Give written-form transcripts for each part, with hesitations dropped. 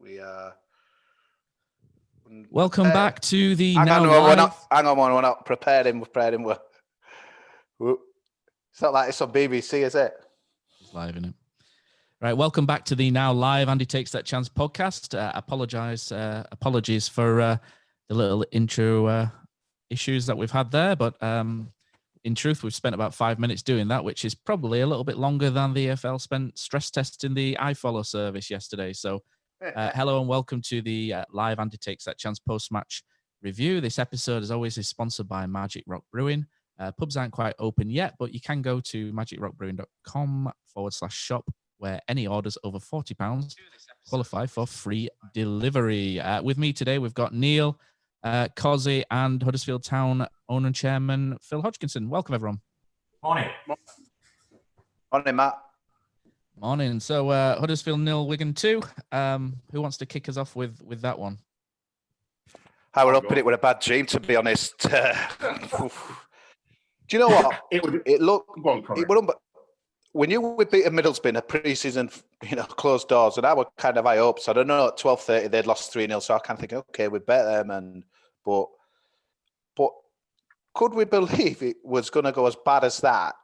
We Welcome back to the hang now on, live. we're not prepared him. It's not like it's on BBC, is it? It's live, isn't it? Right, welcome back to the now live Andy Takes That Chance podcast. Apologies for the little intro issues that we've had there, but in truth, we've spent about 5 minutes doing that, which is probably a little bit longer than the EFL spent stress testing the iFollow service yesterday. So hello and welcome to the live Andy Takes That Chance post-match review. This episode, as always, is sponsored by Magic Rock Brewing. Pubs aren't quite open yet, but you can go to magicrockbrewing.com/shop, where any orders over £40 qualify for free delivery. With me today, we've got Neil, Cozzy, and Huddersfield Town owner and chairman Phil Hodgkinson. Welcome, everyone. Morning. Morning, Matt. Morning. So Huddersfield 0, Wigan 2. Who wants to kick us off with that one? I would hoping it were a bad dream, to be honest. Do you know what? We knew we'd beaten Middlesbrough in a pre-season, closed doors, and I was kind of high hopes. I don't know, at 12:30 they'd lost 3-0, so I kind of think, okay, we bet them, but could we believe it was going to go as bad as that?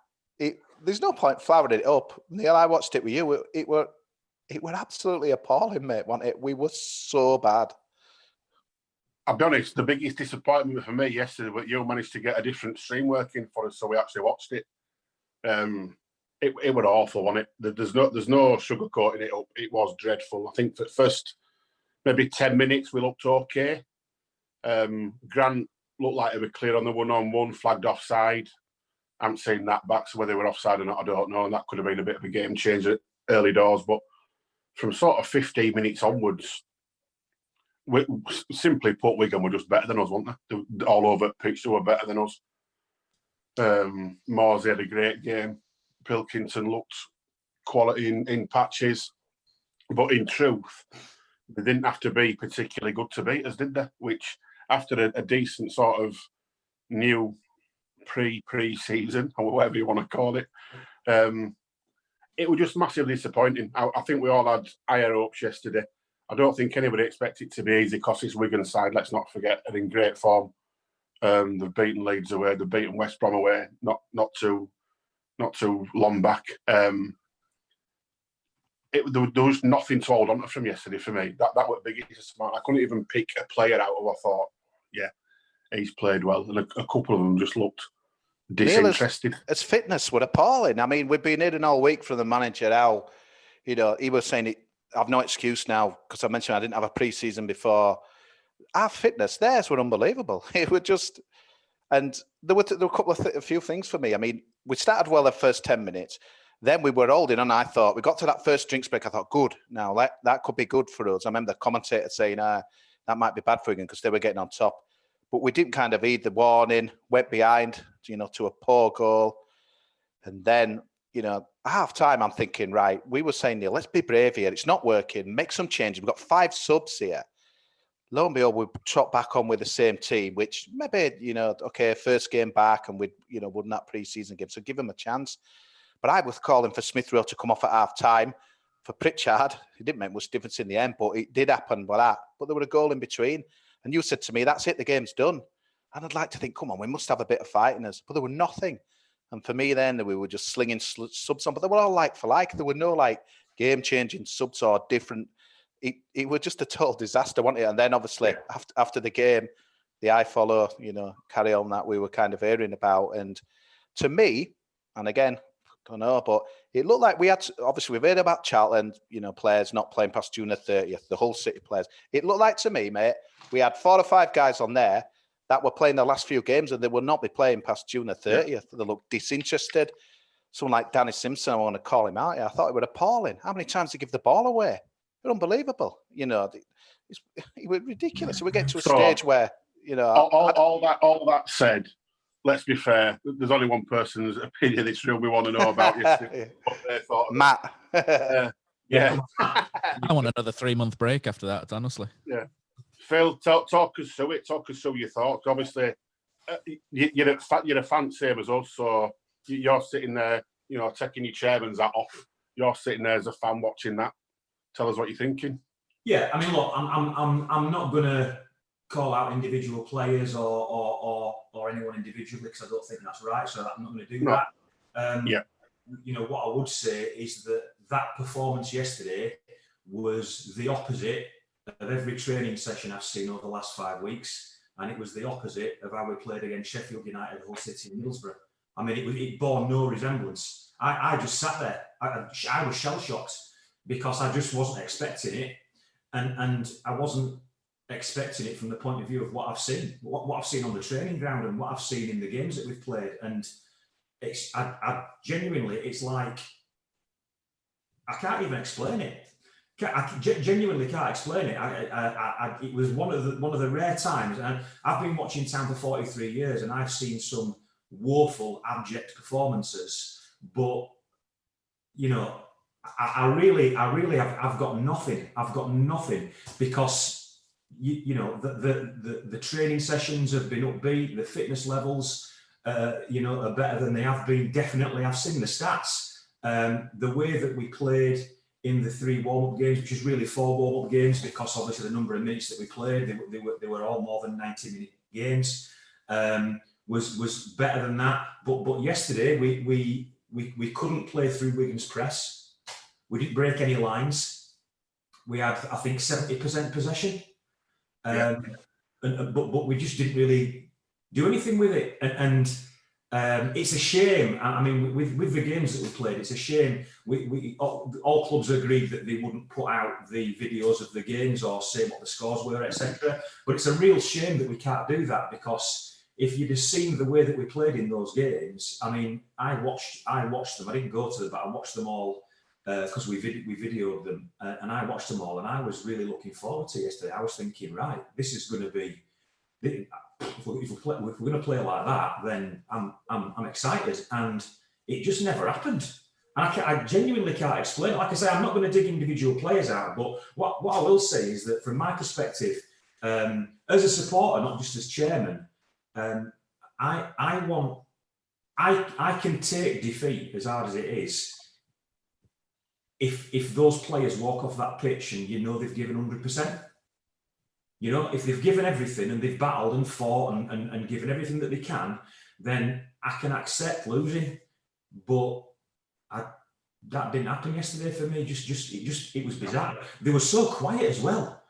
There's no point flowering it up. Neil, I watched it with you. It were absolutely appalling, mate. Wasn't it? We were so bad. I'll be honest, the biggest disappointment for me yesterday was you managed to get a different stream working for us, so we actually watched it. It was awful, wasn't it? There's no sugarcoating it up. It was dreadful. I think for the first maybe 10 minutes we looked okay. Grant looked like he was clear on the one-on-one, flagged offside. I haven't seen that back, so whether they were offside or not, I don't know. And that could have been a bit of a game changer early doors. But from sort of 15 minutes onwards, simply put, Wigan were just better than us, weren't they? All over pitch, they were better than us. Morsey had a great game. Pilkington looked quality in patches. But in truth, they didn't have to be particularly good to beat us, did they? Which, after a decent sort of new pre-season, or whatever you want to call it, it was just massively disappointing. I think we all had higher hopes yesterday. I don't think anybody expected it to be easy because it's Wigan's side, let's not forget, are in great form. They've beaten Leeds away, they've beaten West Brom away, not too long back. There was nothing to hold on to from yesterday for me. That was the biggest disappointment. I couldn't even pick a player out of I thought, yeah, he's played well. And a couple of them just looked disinterested. Neil, his fitness were appalling. I mean, we've been hearing all week from the manager how, he was saying I've no excuse now because I mentioned I didn't have a pre-season before. Our fitness, theirs were unbelievable. It were just, and there were a few things for me. I mean, we started well the first 10 minutes. Then we were holding on. I thought we got to that first drinks break. I thought, good. Now that could be good for us. I remember the commentator saying, that might be bad for Wigan because they were getting on top. But we didn't kind of heed the warning, went behind, to a poor goal. And then, half time, I'm thinking, right, we were saying, Neil, let's be brave here. It's not working. Make some changes. We've got 5 subs here. Lo and behold, we trot back on with the same team, which maybe, okay, first game back and won that pre-season game. So give them a chance. But I was calling for Smith Rowe to come off at half time. For Pritchard, it didn't make much difference in the end, but it did happen by that. But there were a goal in between. And you said to me, that's it, the game's done. And I'd like to think, come on, we must have a bit of fight in us. But there were nothing. And for me then, we were just slinging subs on. But they were all like for like. There were no game-changing subs or different. It was just a total disaster, wasn't it? And then obviously after the game, the iFollow, carry on that we were kind of hearing about. And to me, and again, I don't know, but it looked like we had, obviously we've heard about Charlton, players not playing past June the 30th, the whole City players. It looked like to me, mate, we had 4 or 5 guys on there that were playing the last few games and they will not be playing past June the 30th. Yeah. They look disinterested. Someone like Danny Simpson, I want to call him out. I thought it was appalling. How many times did he give the ball away? They're unbelievable. It was ridiculous. So we get to a stage where, all that said, let's be fair. There's only one person's opinion this room we want to know about yesterday. Matt. Yeah. I want another 3-month break after that, honestly. Yeah. Phil, talk us through it. Talk us through your thoughts. Obviously, you're a fan same as us, so you're sitting there, taking your chairman's hat off. You're sitting there as a fan watching that. Tell us what you're thinking. Yeah, I mean, look, I'm not going to call out individual players or anyone individually because I don't think that's right. So I'm not going to do that. You know, what I would say is that performance yesterday was the opposite of every training session I've seen over the last 5 weeks, and it was the opposite of how we played against Sheffield United, Hull City, and Middlesbrough. I mean, it bore no resemblance. I just sat there. I was shell shocked because I just wasn't expecting it, and I wasn't expecting it from the point of view of what I've seen, what I've seen on the training ground, and what I've seen in the games that we've played. And I genuinely, it's like I can't even explain it. I genuinely can't explain it. It was one of the rare times, and I've been watching town for 43 years, and I've seen some woeful, abject performances. But you know, I really have. I've got nothing. I've got nothing because you know the training sessions have been upbeat. The fitness levels, you know, are better than they have been. Definitely, I've seen the stats. The way that we played in the 3 warm-up games, which is really 4 warm-up games, because obviously the number of minutes that we played, they were all more than 90-minute games, was better than that. But yesterday we couldn't play through Wigan's press. We didn't break any lines. We had, I think, 70% possession, but we just didn't really do anything with it. And it's a shame. I mean, with the games that we played, it's a shame. We all clubs agreed that they wouldn't put out the videos of the games or say what the scores were, etc. But it's a real shame that we can't do that, because if you'd have seen the way that we played in those games, I mean, I watched them. I didn't go to them, but I watched them all because we videoed them, and I watched them all, and I was really looking forward to yesterday. I was thinking, right, this is going to be. If we're going to play like that, then I'm excited, and it just never happened. And I genuinely can't explain it. Like I say, I'm not going to dig individual players out, but what I will say is that from my perspective, as a supporter, not just as chairman, I can take defeat as hard as it is if those players walk off that pitch and you know they've given 100%. You know, if they've given everything and they've battled and fought and given everything that they can, then I can accept losing. But that didn't happen yesterday for me. It was bizarre. They were so quiet as well.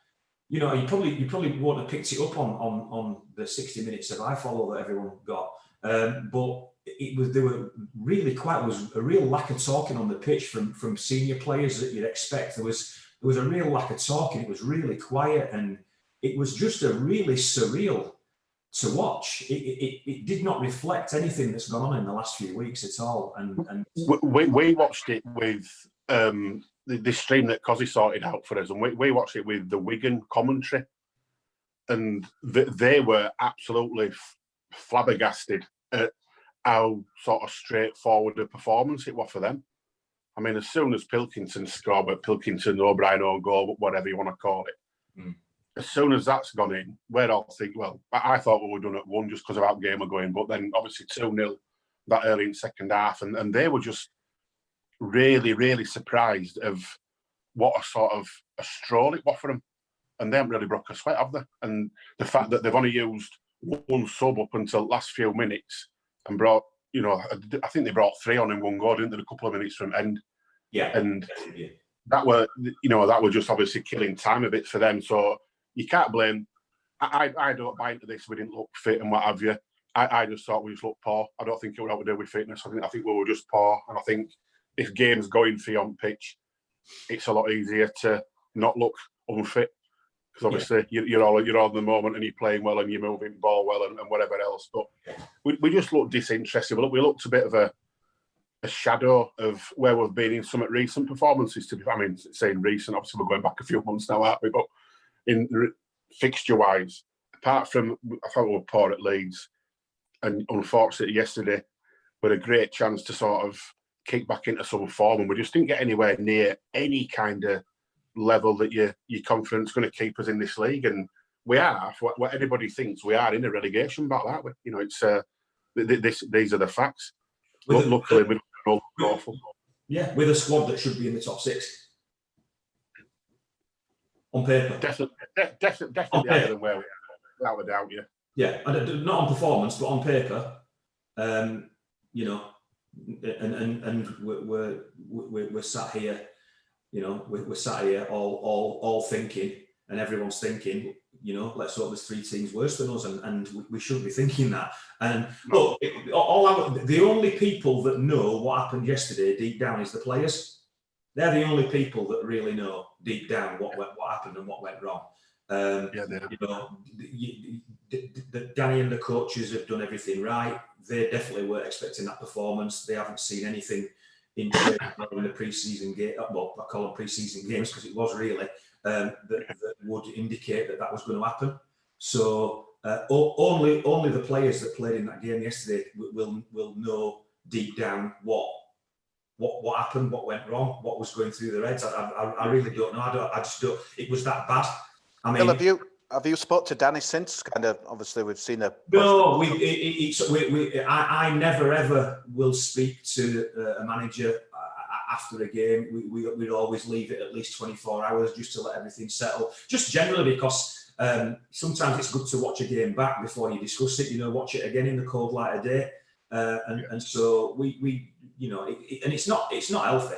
You know, you probably won't have picked it up on the 60 minutes of iFollow that everyone got. But they were really quiet. There was a real lack of talking on the pitch from senior players that you'd expect. There was a real lack of talking. It was really quiet, and it was just a really surreal to watch. It did not reflect anything that's gone on in the last few weeks at all. And we watched it with the stream that Cozzy sorted out for us, and we watched it with the Wigan commentary, and they were absolutely flabbergasted at how sort of straightforward a performance it was for them. I mean, as soon as Pilkington scored, but Pilkington, O'Brien, or goal, whatever you want to call it, as soon as that's gone in, we're all thinking, well, I thought we were done at 1 just because of how the game were going, but then obviously 2-0 that early in second half, and they were just really, really surprised of what a sort of a stroll it was for them. And they haven't really broke a sweat, have they? And the fact that they've only used 1 sub up until the last few minutes and brought, you know, I think they brought 3 on in 1 go, didn't they, a couple of minutes from end. Yeah. And that were just obviously killing time a bit for them. So you can't blame. I don't buy into this. We didn't look fit and what have you. I just thought we just looked poor. I don't think it would have to do with fitness. I think we were just poor. And I think if games going for you on pitch, it's a lot easier to not look unfit, because obviously you're all in the moment and you're playing well and you're moving ball well and whatever else. But we just looked disinterested. We looked a bit of a shadow of where we've been in some recent performances. Saying recent, obviously we're going back a few months now, aren't we? But in fixture-wise, apart from, I thought we were poor at Leeds, and unfortunately yesterday, we had a great chance to sort of kick back into some form, and we just didn't get anywhere near any kind of level that you're confident is going to keep us in this league. And we are, what anybody thinks, we are in a relegation battle, aren't we? You know, it's these are the facts. Luckily, we're all awful. Yeah, with a squad that should be in the top 6. On paper. Definitely higher than where we are, without a doubt, yeah. Yeah, and not on performance, but on paper, you know, and we're sat here, you know, we're sat here all thinking, and everyone's thinking, you know, let's hope there's 3 teams worse than us, and we shouldn't be thinking that. And look, the only people that know what happened yesterday deep down is the players. They're the only people that really know deep down what happened and what went wrong. You know, Danny and the coaches have done everything right. They definitely weren't expecting that performance. They haven't seen anything in the pre-season game. Well, I call them pre-season games because it was really that would indicate that was going to happen. So only the players that played in that game yesterday will know deep down what happened, what went wrong, what was going through their heads. I really don't know. I just don't. It was that bad. I mean, Phil, have you spoke to Danny since? Kind of, obviously, we've seen a. No, I never ever will speak to a manager after a game. We'd always leave it at least 24 hours just to let everything settle. Just generally because sometimes it's good to watch a game back before you discuss it. You know, watch it again in the cold light of day, and so we you know, and it's not healthy.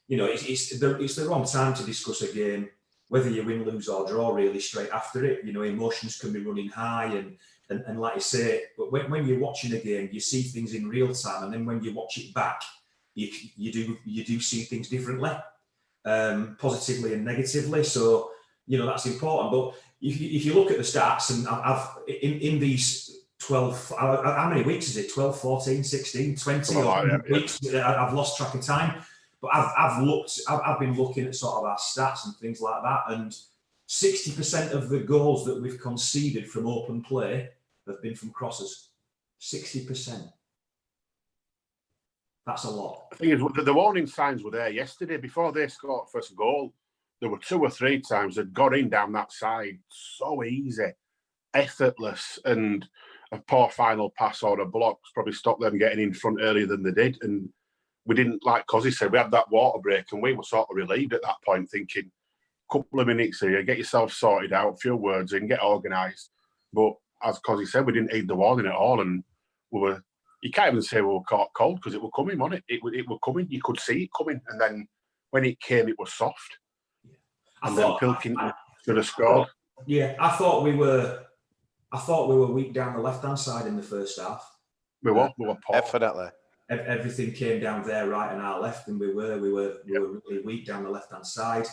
You know, it's the wrong time to discuss a game, whether you win, lose or draw, really straight after it. You know, emotions can be running high, and like I say, but when you're watching a game, you see things in real time, and then when you watch it back, you do see things differently, positively and negatively. So you know that's important. But if you look at the stats, and I've in these 12, how many weeks is it? 12, 14, 16, 20 weeks. I've lost track of time. But I've been looking at sort of our stats and things like that, and 60% of the goals that we've conceded from open play have been from crosses. 60%. That's a lot. The thing is, the warning signs were there yesterday. Before they scored first goal, there were 2 or 3 times that got in down that side so easy, effortless, and a poor final pass or a block's probably stopped them getting in front earlier than they did. And we didn't, like Cozzy said, we had that water break and we were sort of relieved at that point, thinking, couple of minutes here, get yourself sorted out, a few words in, get organised. But as Cozzy said, we didn't heed the warning at all, and you can't even say we were caught cold because it was coming, wasn't it? It was coming. You could see it coming, and then when it came, it was soft. Yeah. And then Pilkington should have scored. I thought we were weak down the left-hand side in the first half. We were poor. Definitely. Everything came down their right and our left, and we were really weak down the left-hand side.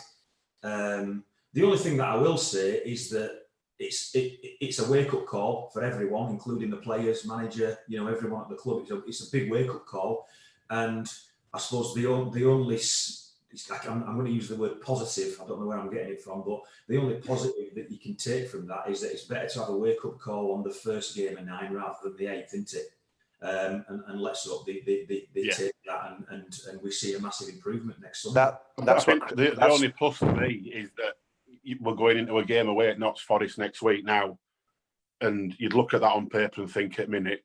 The only thing that I will say is that it's a wake-up call for everyone, including the players, manager, you know, everyone at the club. It's a big wake-up call, and I suppose the only I'm going to use the word positive. I don't know where I'm getting it from, but the only positive that you can take from that is that it's better to have a wake-up call on the first game of 9 rather than the 8th, isn't it? And let's hope they take that and we see a massive improvement next summer. The only plus for me is that we're going into a game away at Notts Forest next week now, and you'd look at that on paper and think at a minute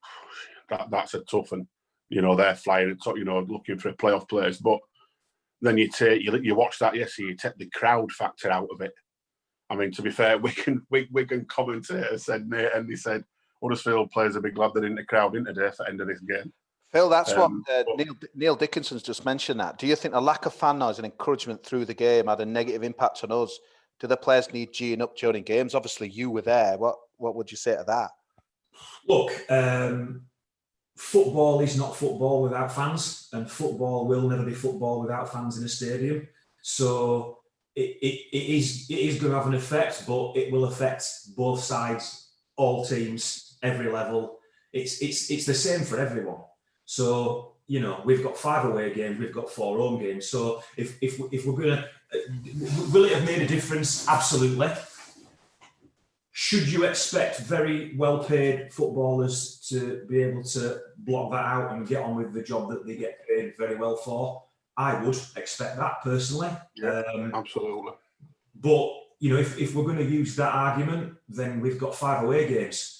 that's a tough one. You know, they're flying, you know, looking for a playoff place. But then you watch that yesterday, you take the crowd factor out of it. I mean, to be fair, Wigan commentator said, and he said, Huddersfield players a big glad they're in the crowd in today for the end of this game. Phil, that's what Neil Dickinson's just mentioned that. Do you think a lack of fan noise and encouragement through the game had a negative impact on us? Do the players need G'ing up during games? Obviously, you were there. What would you say to that? Look, football is not football without fans, and football will never be football without fans in a stadium. So it is going to have an effect, but it will affect both sides, all teams, every level. It's the same for everyone. So, you know, we've got 5 away games, we've got 4 home games. So if we're going to, will it have made a difference? Absolutely. Should you expect very well-paid footballers to be able to block that out and get on with the job that they get paid very well for? I would expect that personally. Yeah, absolutely. But, you know, if we're going to use that argument, then we've got 5 away games.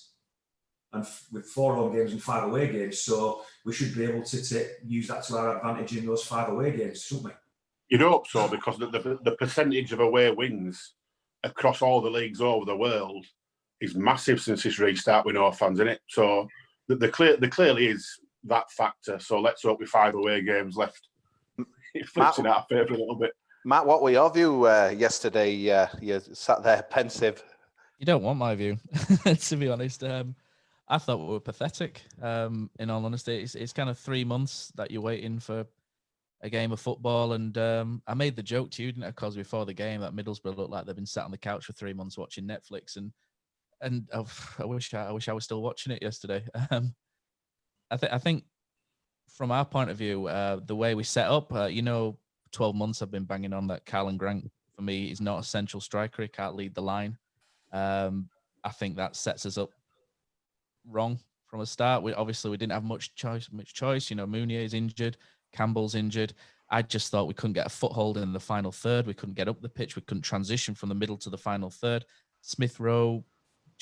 And with 4 home games and 5 away games, so we should be able to use that to our advantage in those 5 away games, shouldn't we? You'd hope so, because the percentage of away wins across all the leagues over the world is massive since this restart with no fans in it. So there clearly is that factor. So let's hope with 5 away games left, it flips in our favour a little bit. Matt, what were your view yesterday? You sat there pensive. You don't want my view, to be honest. I thought we were pathetic. In all honesty, it's kind of 3 months that you're waiting for a game of football, and I made the joke to you, didn't I, Cos, before the game, that Middlesbrough looked like they've been sat on the couch for 3 months watching Netflix, and I wish I was still watching it yesterday. I think from our point of view, the way we set up, 12 months I've been banging on that Karlan Grant for me is not a central striker. He can't lead the line. I think that sets us up wrong from a start. We didn't have much choice. Mounier is injured, Campbell's injured. I just thought we couldn't get a foothold in the final third. We couldn't get up the pitch. We couldn't transition from the middle to the final third. Smith Rowe,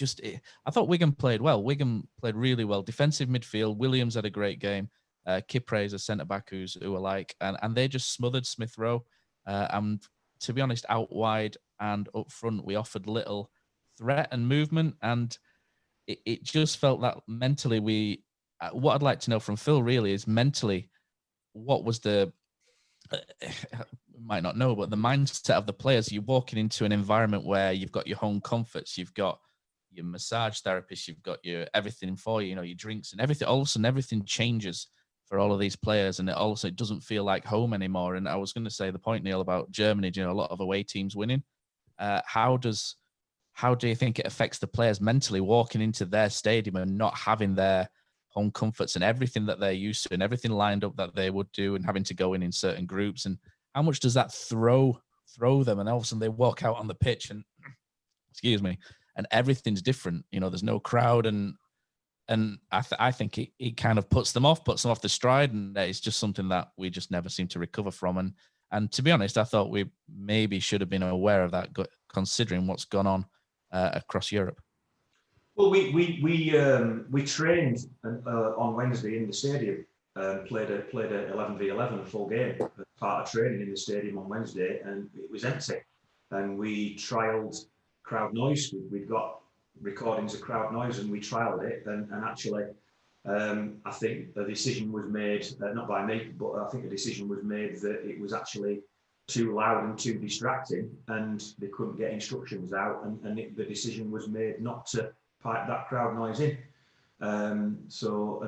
I thought Wigan played well. Wigan played really well. Defensive midfield. Williams had a great game. Kipre is a centre back who I like, and they just smothered Smith Rowe. And to be honest, out wide and up front, we offered little threat and movement, and it just felt that mentally what I'd like to know from Phil really is mentally what was might not know, but the mindset of the players. You're walking into an environment where you've got your home comforts, you've got your massage therapist, you've got your everything for you, your drinks and everything. All of a sudden everything changes for all of these players, and it doesn't feel like home anymore. And I was going to say the point, Neil, about Germany, a lot of away teams winning. How do you think it affects the players mentally walking into their stadium and not having their home comforts and everything that they're used to and everything lined up that they would do, and having to go in certain groups? And how much does that throw them? And all of a sudden they walk out on the pitch and, excuse me, and everything's different. There's no crowd, and I think it kind of puts them off the stride, and it's just something that we just never seem to recover from. And to be honest, I thought we maybe should have been aware of that, considering what's gone on across Europe. Well, we trained on Wednesday in the stadium. Played a 11v11 full game as part of training in the stadium on Wednesday, and it was empty. And we trialled crowd noise. We'd got recordings of crowd noise, and we trialled it. And actually, I think the decision was made, not by me, but I think the decision was made that it was actually too loud and too distracting, and they couldn't get instructions out, and the decision was made not to pipe that crowd noise in. So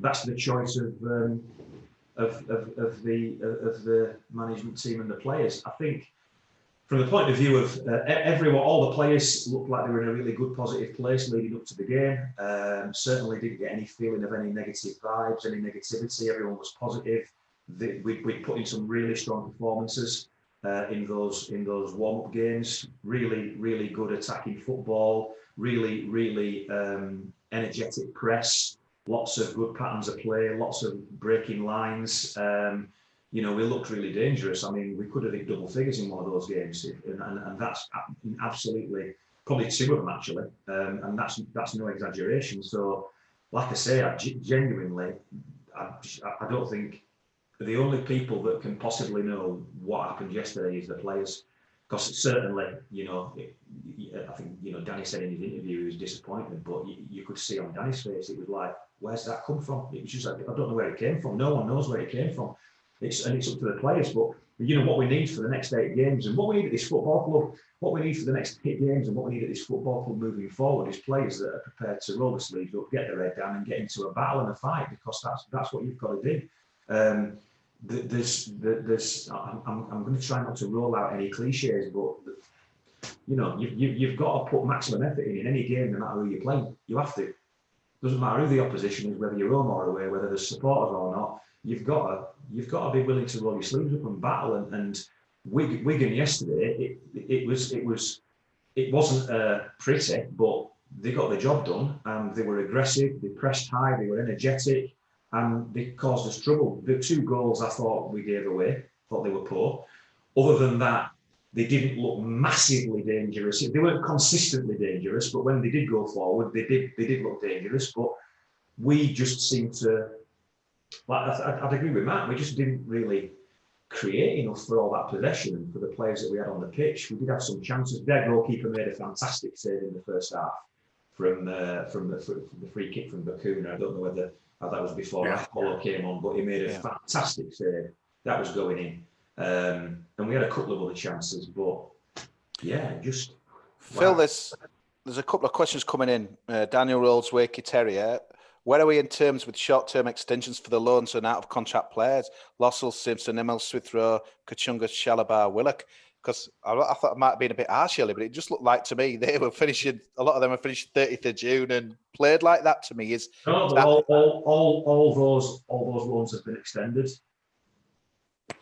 that's the choice of the management team and the players. I think from the point of view of all the players looked like they were in a really good, positive place leading up to the game. Certainly didn't get any feeling of any negative vibes, any negativity. Everyone was positive. We put in some really strong performances in those warm-up games. Really, really good attacking football. Really, really energetic press. Lots of good patterns of play. Lots of breaking lines. We looked really dangerous. I mean, we could have hit double figures in one of those games, and that's absolutely, probably two of them actually, and that's no exaggeration. So, like I say, I genuinely, I don't think the only people that can possibly know what happened yesterday is the players, because certainly, I think Danny said in his interview he was disappointed, but you could see on Danny's face it was like, where's that come from? It was just like, I don't know where it came from. No one knows where it came from. It's up to the players, but what we need for the next 8 games, and what we need at this football club, what we need for the next 8 games, and what we need at this football club moving forward is players that are prepared to roll the sleeves up, get their head down, and get into a battle and a fight, because that's what you've got to do. I'm going to try not to roll out any cliches, but you've got to put maximum effort in any game, no matter who you're playing. You have to. Doesn't matter who the opposition is, whether you're home or away, whether there's supporters or not. You've got to be willing to roll your sleeves up and battle. And Wigan yesterday, it wasn't pretty, but they got the job done, and they were aggressive. They pressed high. They were energetic, and they caused us trouble. The 2 goals I thought we gave away, thought they were poor. Other than that, they didn't look massively dangerous. They weren't consistently dangerous, but when they did go forward, they did look dangerous. But we just seemed to, I'd agree with Matt, we just didn't really create enough for all that possession and for the players that we had on the pitch. We did have some chances. Their goalkeeper made a fantastic save in the first half from the free kick from Bakuna. I don't know whether that was before Apollo came on, but he made a fantastic save. That was going in. And we had a couple of other chances, but just... Phil, there's a couple of questions coming in. Daniel Rolls, Wakey Terrier. Where are we in terms with short-term extensions for the loans and out-of-contract players? Lossell, Simpson, Emil, Swithrow, Kachunga, Shalabar, Willock? Because I thought it might have been a bit harsh earlier, but it just looked like to me they were finishing, a lot of them are finished 30th of June and played like that to me. All those loans have been extended.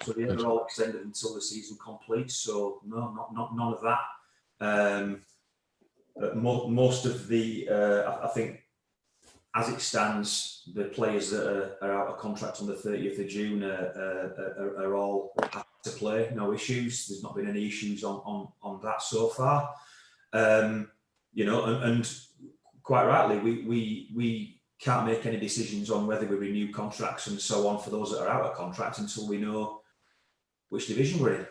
So they're all extended until the season completes. So no, none of that. Most of the, I think, as it stands, the players that are out of contract on the 30th of June are all happy to play. No issues. There's not been any issues on that so far. And quite rightly, we can't make any decisions on whether we renew contracts and so on for those that are out of contract until we know which division we're in.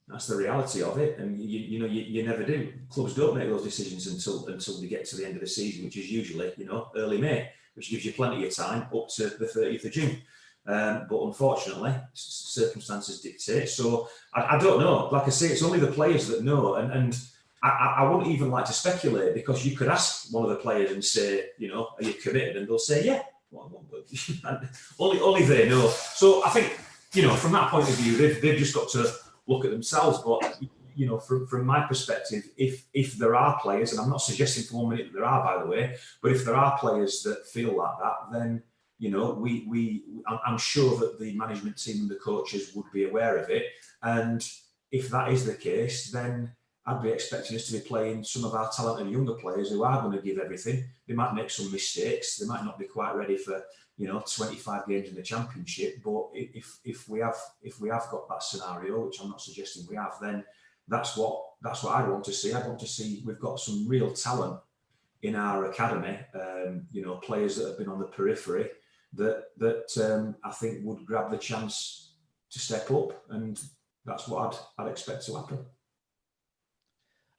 That's the reality of it, and you never do. Clubs don't make those decisions until they get to the end of the season, which is usually early May, which gives you plenty of time up to the 30th of June. But unfortunately, circumstances dictate. So I don't know. Like I say, it's only the players that know, and I wouldn't even like to speculate, because you could ask one of the players and say, are you committed? And they'll say, yeah. Only they know. So I think, from that point of view, they've just got to look at themselves. But from my perspective, if there are players, and I'm not suggesting for 1 minute that there are, by the way, but if there are players that feel like that, then I'm sure that the management team and the coaches would be aware of it. And if that is the case, then I'd be expecting us to be playing some of our talented younger players who are going to give everything. They might make some mistakes. They might not be quite ready for 25 games in the Championship. But if we have got that scenario, which I'm not suggesting we have, then that's what I'd want to see. I'd want to see we've got some real talent in our academy. Players that have been on the periphery that I think would grab the chance to step up, and that's what I'd expect to happen.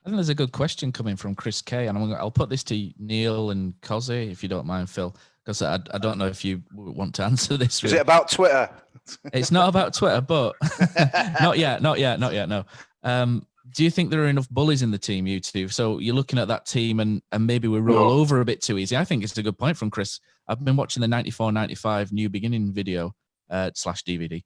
I think there's a good question coming from Chris K, and I'll put this to Neil and Cozzy, if you don't mind, Phil, because I don't know if you want to answer this. Is it about Twitter? It's not about Twitter, but not yet, no. Do you think there are enough bullies in the team, you two? So you're looking at that team and maybe we roll over a bit too easy. I think it's a good point from Chris. I've been watching the 94-95 New Beginning video / DVD.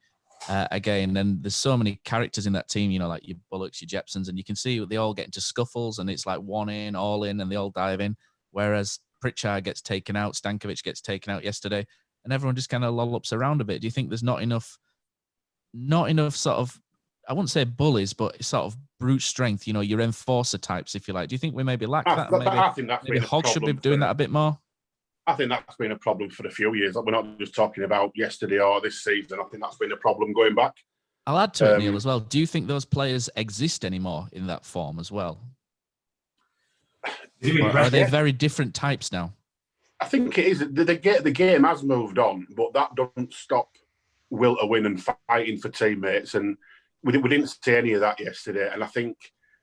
Again, and there's so many characters in that team, like your Bullocks, your Jepsons, and you can see they all get into scuffles and it's like one in, all in, and they all dive in. Whereas Pritchard gets taken out, Stankovic gets taken out yesterday, and everyone just kind of lollops around a bit. Do you think there's not enough sort of, I wouldn't say bullies, but sort of brute strength, your enforcer types, if you like? Do you think we maybe lack that? Maybe Hogg should be doing that a bit more? I think that's been a problem for a few years. We're not just talking about yesterday or this season. I think that's been a problem going back. I'll add to it, Neil, as well. Do you think those players exist anymore in that form as well? Are they very different types now? I think it is. The game has moved on, but that doesn't stop will to win and fighting for teammates. And we didn't see any of that yesterday. And I think,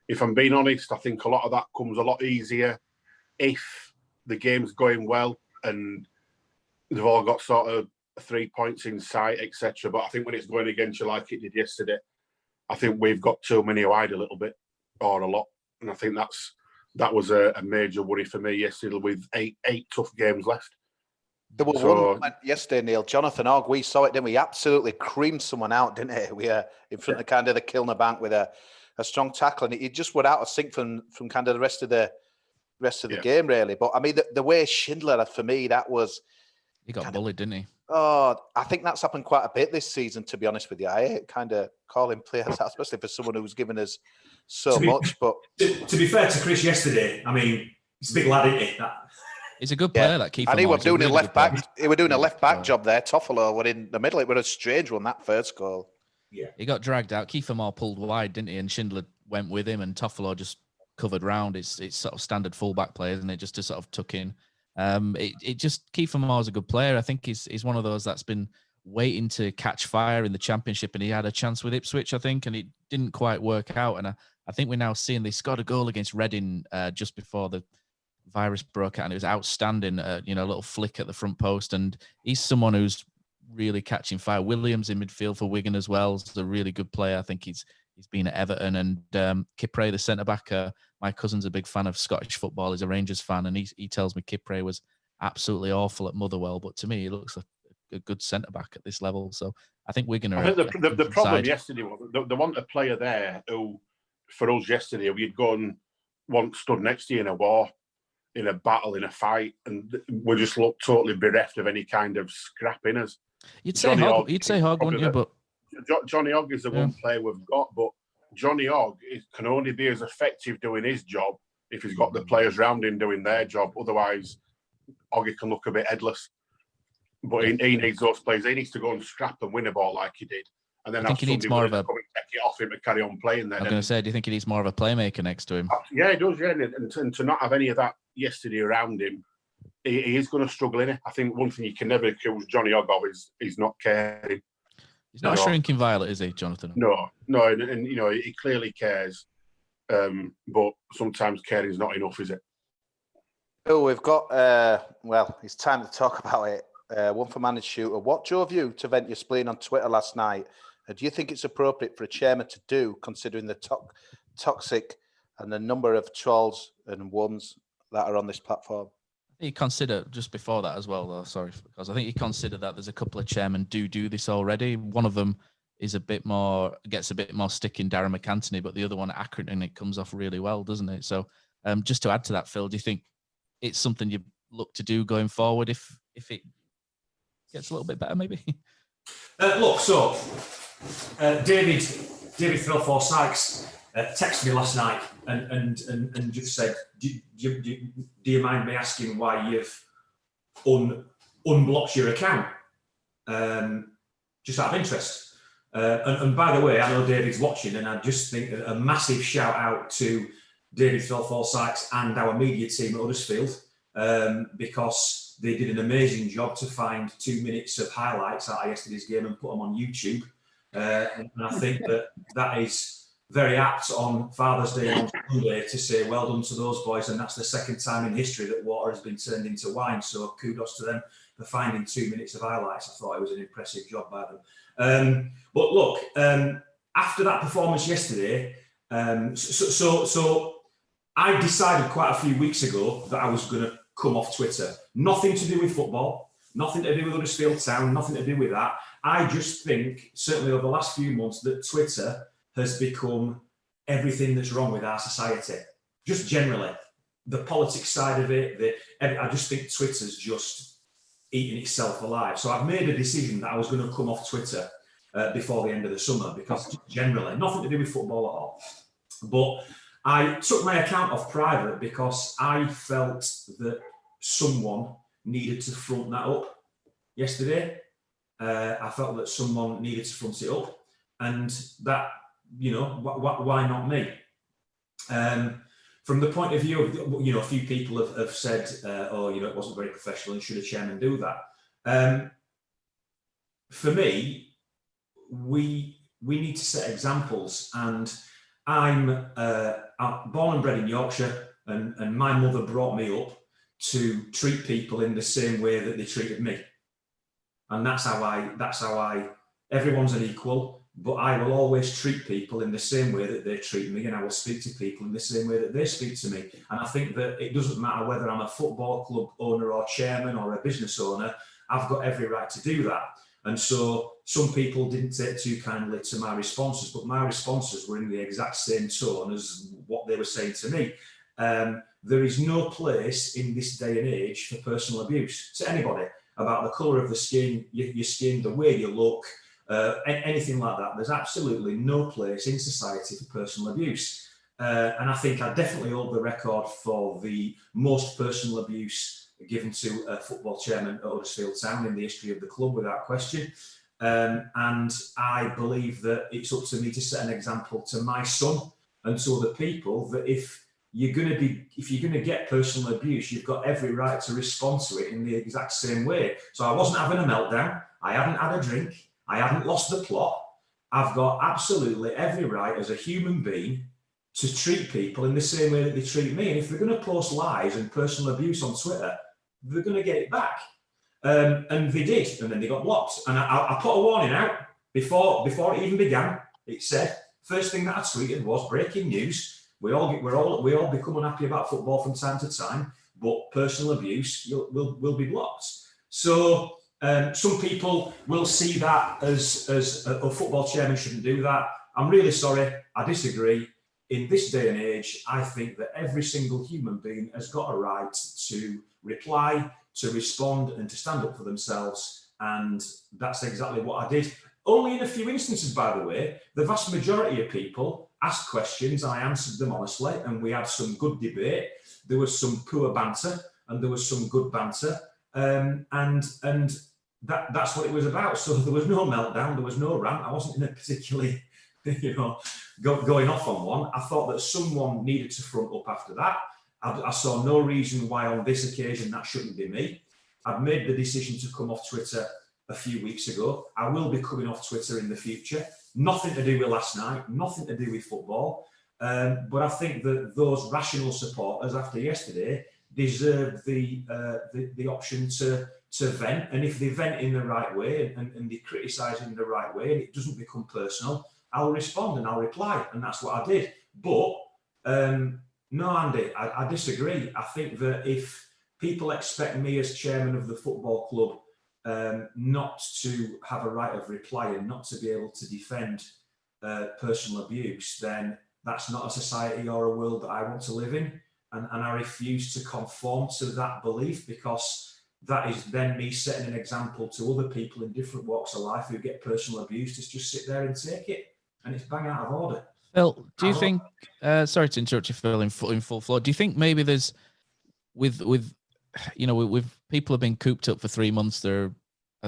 if I'm being honest, I think a lot of that comes a lot easier if the game's going well and they've all got sort of 3 points in sight, etc. But I think when it's going against you like it did yesterday, I think we've got too many who hide a little bit or a lot. And I think that was a major worry for me yesterday with eight tough games left. There was one yesterday, Neil. Jonathan Hogg, we saw it, didn't we? Absolutely creamed someone out, didn't he? We in front of kind of the Kilner bank with a strong tackle, and he just went out of sync from kind of the rest of the game, really. But I mean, the way Schindler, for me, that was... He got bullied, didn't he? Oh, I think that's happened quite a bit this season, to be honest with you. I hate kind of calling players out, especially for someone who's given us so much. But to be fair to Chris yesterday, I mean, he's a big lad, isn't he? He's a good player, that keeper. And he was doing a left back. He was doing a left back job there. Toffolo were in the middle. It was a strange one, that first goal. Yeah, he got dragged out. Kiefer Moore pulled wide, didn't he? And Schindler went with him, and Toffolo just covered round. It's sort of standard fullback play, isn't it? Just to sort of tuck in. Kiefer Moore's a good player. I think he's one of those that's been waiting to catch fire in the Championship, and he had a chance with Ipswich, I think, and it didn't quite work out. And I think we're now seeing they scored a goal against Reading just before the virus broke out, and it was outstanding. A little flick at the front post, and he's someone who's really catching fire. Williams in midfield for Wigan as well is a really good player. I think he's been at Everton, and Kipre, the centre back. My cousin's a big fan of Scottish football. He's a Rangers fan, and he tells me Kipre was absolutely awful at Motherwell, but to me, he looks like a good centre back at this level. So I think Wigan are. I think the problem yesterday was they want a player there who, for us yesterday, we'd gone once stood next to you in a war, in a battle, in a fight, and we just looked totally bereft of any kind of scrap in us. You'd say Hogg, wouldn't you? But Johnny Hogg is the one player we've got, but Johnny Hogg can only be as effective doing his job if he's got the players around him doing their job. Otherwise, Hoggy can look a bit headless. But he needs those players. He needs to go and scrap and win a ball like he did. And then I think he needs more of a. Come and take it off him to carry on playing there. I'm going to say, do you think he needs more of a playmaker next to him? Yeah, he does. Yeah, and to not have any of that yesterday around him, he is going to struggle in it. I think one thing you can never accuse Johnny Hogg of is not caring. He's not a shrinking violet, is he, Jonathan? No, and he clearly cares, but sometimes caring is not enough, is it? Oh, we've got. It's time to talk about it. One for managed shooter. What drove you to vent your spleen on Twitter last night? Do you think it's appropriate for a chairman to do, considering the toxic and the number of trolls and ones that are on this platform? He considered just before that as well, though. Sorry, because I think he considered that there's a couple of chairmen do this already. One of them is gets a bit more stick in Darren McAntony, but the other one, Accrington, it comes off really well, doesn't it? So, just to add to that, Phil, do you think it's something you look to do going forward if it gets a little bit better, maybe? David Philfor Sykes texted me last night and just said, do you mind me asking why you've unblocked your account? Just out of interest. And by the way, I know David's watching, and I just think a massive shout out to David Philfor Sykes and our media team at Huddersfield, because they did an amazing job to find 2 minutes of highlights out of yesterday's game and put them on YouTube. And I think that is very apt on Father's Day on Sunday to say well done to those boys, and that's the second time in history that water has been turned into wine. So kudos to them for finding 2 minutes of highlights. I thought it was an impressive job by them. But look, after that performance yesterday, so I decided quite a few weeks ago that I was going to come off Twitter. Nothing to do with football, nothing to do with Huddersfield Town, nothing to do with that. I just think, certainly over the last few months, that Twitter has become everything that's wrong with our society. Just generally, the politics side of it, I just think Twitter's just eating itself alive. So I've made a decision that I was going to come off Twitter before the end of the summer, because generally, nothing to do with football at all. But I took my account off private because I felt that someone needed to front that up yesterday. I felt that someone needed to front it up, and that, why not me? From the point of view of, a few people have said, it wasn't very professional and should a chairman do that? For me, we need to set examples, and I'm born and bred in Yorkshire, and my mother brought me up to treat people in the same way that they treated me. And that's how I, everyone's an equal, but I will always treat people in the same way that they treat me, and I will speak to people in the same way that they speak to me. And I think that it doesn't matter whether I'm a football club owner or chairman or a business owner, I've got every right to do that. And so some people didn't take too kindly to my responses, but my responses were in the exact same tone as what they were saying to me. There is no place in this day and age for personal abuse to anybody about the colour of the skin, your skin, the way you look, anything like that. There's absolutely no place in society for personal abuse. And I think I definitely hold the record for the most personal abuse given to a football chairman at Huddersfield Town in the history of the club, without question. And I believe that it's up to me to set an example to my son and to other people that if if you're gonna get personal abuse, you've got every right to respond to it in the exact same way. So I wasn't having a meltdown. I hadn't had a drink. I hadn't lost the plot. I've got absolutely every right as a human being to treat people in the same way that they treat me. And if they're going to post lies and personal abuse on Twitter, they're going to get it back. And they did, and then they got blocked. And I put a warning out before it even began. It said, first thing that I tweeted was breaking news. We all become unhappy about football from time to time, but personal abuse will be blocked. So some people will see that as a football chairman shouldn't do that. I'm really sorry. I disagree. In this day and age, I think that every single human being has got a right to reply, to respond, and to stand up for themselves. And that's exactly what I did. Only in a few instances, by the way, the vast majority of people asked questions. I answered them honestly, and we had some good debate. There was some poor banter, and there was some good banter. And that's what it was about. So there was no meltdown, there was no rant. I wasn't in a particularly, going off on one. I thought that someone needed to front up after that. I saw no reason why on this occasion that shouldn't be me. I've made the decision to come off Twitter a few weeks ago. I will be coming off Twitter in the future. Nothing to do with last night, nothing to do with football. But I think that those rational supporters after yesterday deserve the option to vent. And if they vent in the right way and they criticise in the right way and it doesn't become personal, I'll respond and I'll reply. And that's what I did. But no, Andy, I disagree. I think that if people expect me as chairman of the football club not to have a right of reply and not to be able to defend personal abuse, then that's not a society or a world that I want to live in. And I refuse to conform to that belief, because that is then me setting an example to other people in different walks of life who get personal abuse to just sit there and take it. And it's bang out of order. Phil, do you think, sorry to interrupt you, Phil, in full floor, do you think maybe there's, with people have been cooped up for 3 months, I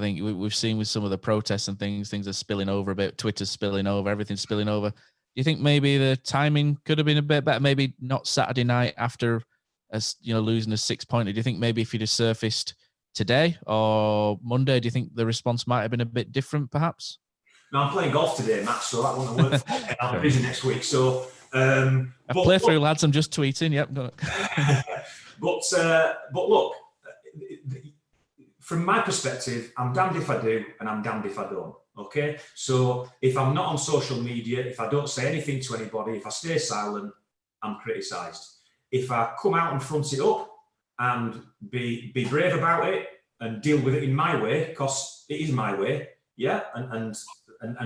think we've seen with some of the protests and things are spilling over a bit, Twitter's spilling over, everything's spilling over. Do you think maybe the timing could have been a bit better? Maybe not Saturday night after, losing a 6-pointer. Do you think maybe if you'd have surfaced today or Monday, do you think the response might have been a bit different, perhaps? No, I'm playing golf today, Matt, so that won't work for me. I'm busy next week. So, I play through, lads. I'm just tweeting. Yep. But look, from my perspective, I'm damned if I do and I'm damned if I don't. Okay, so if I'm not on social media, if I don't say anything to anybody, if I stay silent, I'm criticised. If I come out and front it up and be brave about it and deal with it in my way, because it is my way, yeah, and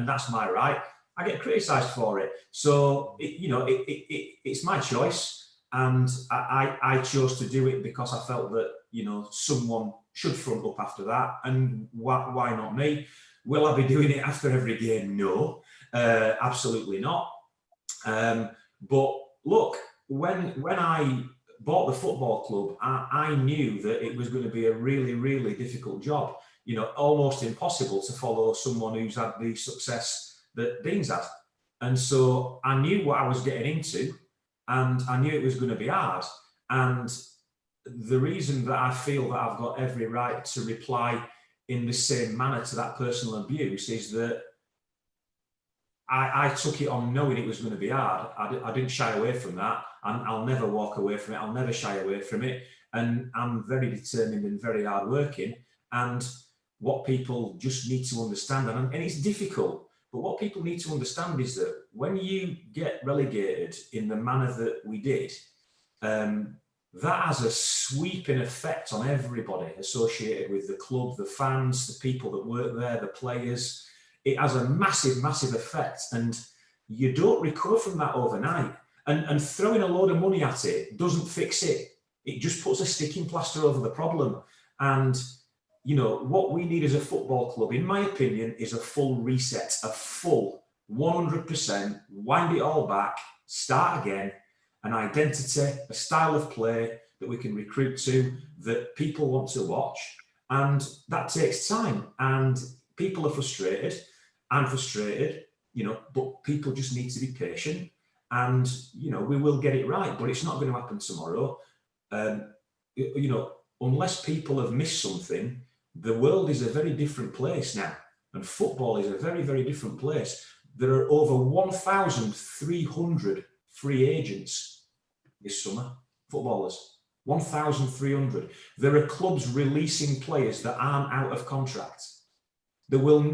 that's my right, I get criticised for it. So it's my choice, and I chose to do it because I felt that someone should front up after that, and why not me? Will I be doing it after every game? No, absolutely not. But look, when I bought the football club, I knew that it was going to be a really, really difficult job. Almost impossible to follow someone who's had the success that Dean's had. And so I knew what I was getting into, and I knew it was going to be hard. And the reason that I feel that I've got every right to reply in the same manner to that personal abuse is that I took it on knowing it was going to be hard. I didn't shy away from that, and I'll never walk away from it. I'll never shy away from it. And I'm very determined and very hardworking. And what people just need to understand, and it's difficult, but what people need to understand is that when you get relegated in the manner that we did, that has a sweeping effect on everybody associated with the club, the fans, the people that work there, the players. It has a massive, massive effect, and you don't recover from that overnight. And throwing a load of money at it doesn't fix it. It just puts a sticking plaster over the problem. And, what we need as a football club, in my opinion, is a full reset, a full 100%, wind it all back, start again, an identity, a style of play that we can recruit to, that people want to watch. And that takes time. And people are frustrated. I'm frustrated, but people just need to be patient. and we will get it right. But it's not going to happen tomorrow. Unless people have missed something, the world is a very different place now, and football is a very, very different place. There are over 1,300 free agents this summer, footballers. 1,300. There are clubs releasing players that aren't out of contract.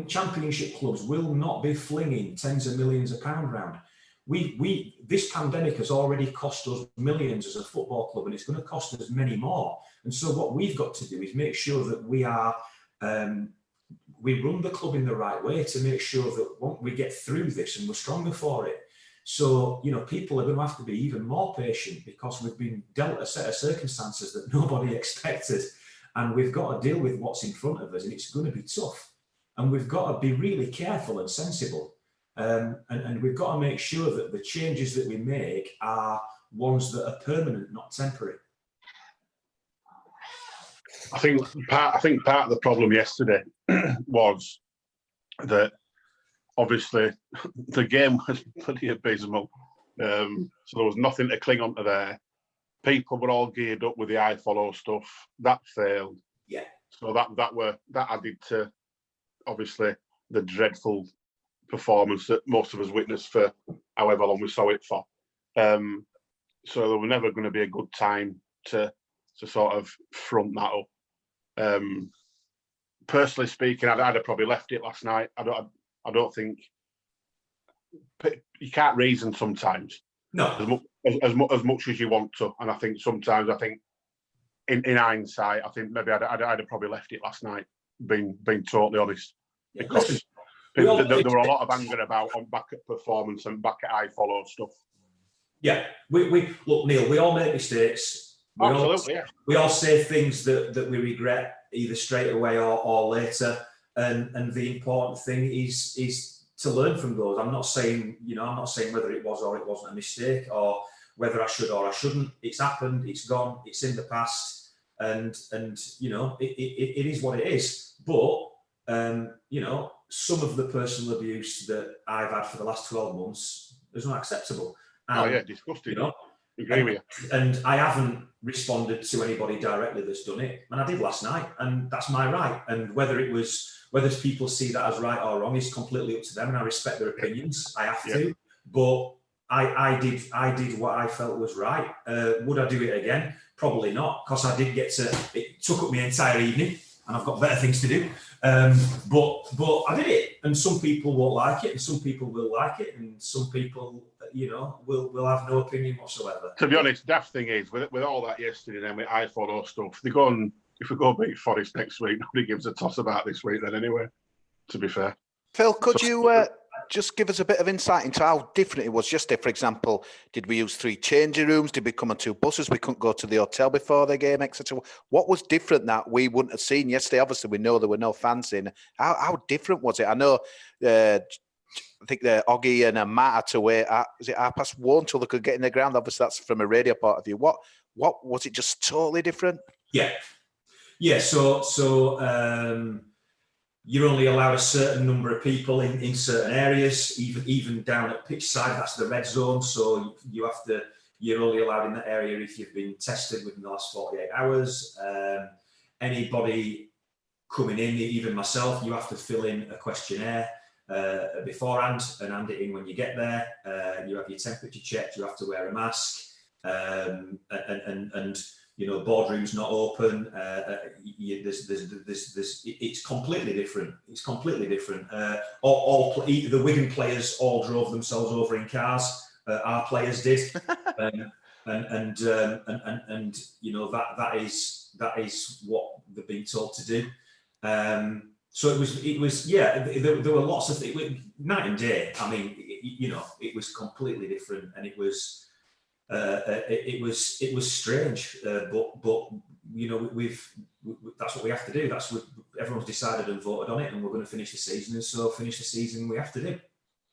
Championship clubs will not be flinging tens of millions of pounds around. This pandemic has already cost us millions as a football club, and it's going to cost us many more. And so what we've got to do is make sure that we run the club in the right way to make sure that we get through this and we're stronger for it. So, people are going to have to be even more patient, because we've been dealt a set of circumstances that nobody expected, and we've got to deal with what's in front of us, and it's going to be tough. And we've got to be really careful and sensible. And we've got to make sure that the changes that we make are ones that are permanent, not temporary. I think part of the problem yesterday was that obviously the game was pretty abysmal. So there was nothing to cling on to there. People were all geared up with the iFollow stuff. That failed. Yeah. So that added to obviously the dreadful performance that most of us witnessed for however long we saw it for. So there was never going to be a good time to sort of front that up. Personally speaking, I'd have probably left it last night. I don't think you can't reason sometimes. No. As much as you want to, and I think sometimes in hindsight, I think maybe I'd have probably left it last night. Being totally honest, because there were a lot of anger about on back at performance and back at iFollow stuff. Yeah, we look, Neil. We all make mistakes. We all say things that we regret either straight away or later. And the important thing is to learn from those. I'm not saying whether it was or it wasn't a mistake, or whether I should or I shouldn't. It's happened. It's gone. It's in the past. And it is what it is. But some of the personal abuse that I've had for the last 12 months is not acceptable. Disgusting. Agree with you. And I haven't responded to anybody directly that's done it, and I did last night, and that's my right. And whether people see that as right or wrong is completely up to them, and I respect their opinions. I have to, but I did what I felt was right. Would I do it again? Probably not, because I did it took up my entire evening, and I've got better things to do. But I did it, and some people won't like it, and some people will like it, and some people, will have no opinion whatsoever. To be honest, daft thing is with all that yesterday, then with iFollow stuff, if we go beat Forest next week, nobody gives a toss about this week. Then anyway, to be fair. Phil, could you just give us a bit of insight into how different it was yesterday? For example, did we use 3 changing rooms? Did we come on 2 buses? We couldn't go to the hotel before the game, etc. What was different that we wouldn't have seen yesterday? Obviously, we know there were no fans in. How different was it? I know, I think Oggy and Matt had to wait. Was it 1:30 until they could get in the ground? Obviously, that's from a radio point of view. What was it? Just totally different? Yeah. So you're only allowed a certain number of people in certain areas, even down at pitch side. That's the red zone. So you're only allowed in that area if you've been tested within the last 48 hours. Anybody coming in, even myself, you have to fill in a questionnaire beforehand and hand it in when you get there. You have your temperature checked. You have to wear a mask, and boardroom's not open. It's completely different. It's completely different. The Wigan players all drove themselves over in cars. Our players did, that is what they've been told to do. So it was there were lots of things, night and day. I mean, it was completely different, and it was strange, but that's what we have to do. That's what everyone's decided and voted on it, and we're going to finish the season. And so finish the season we have to do.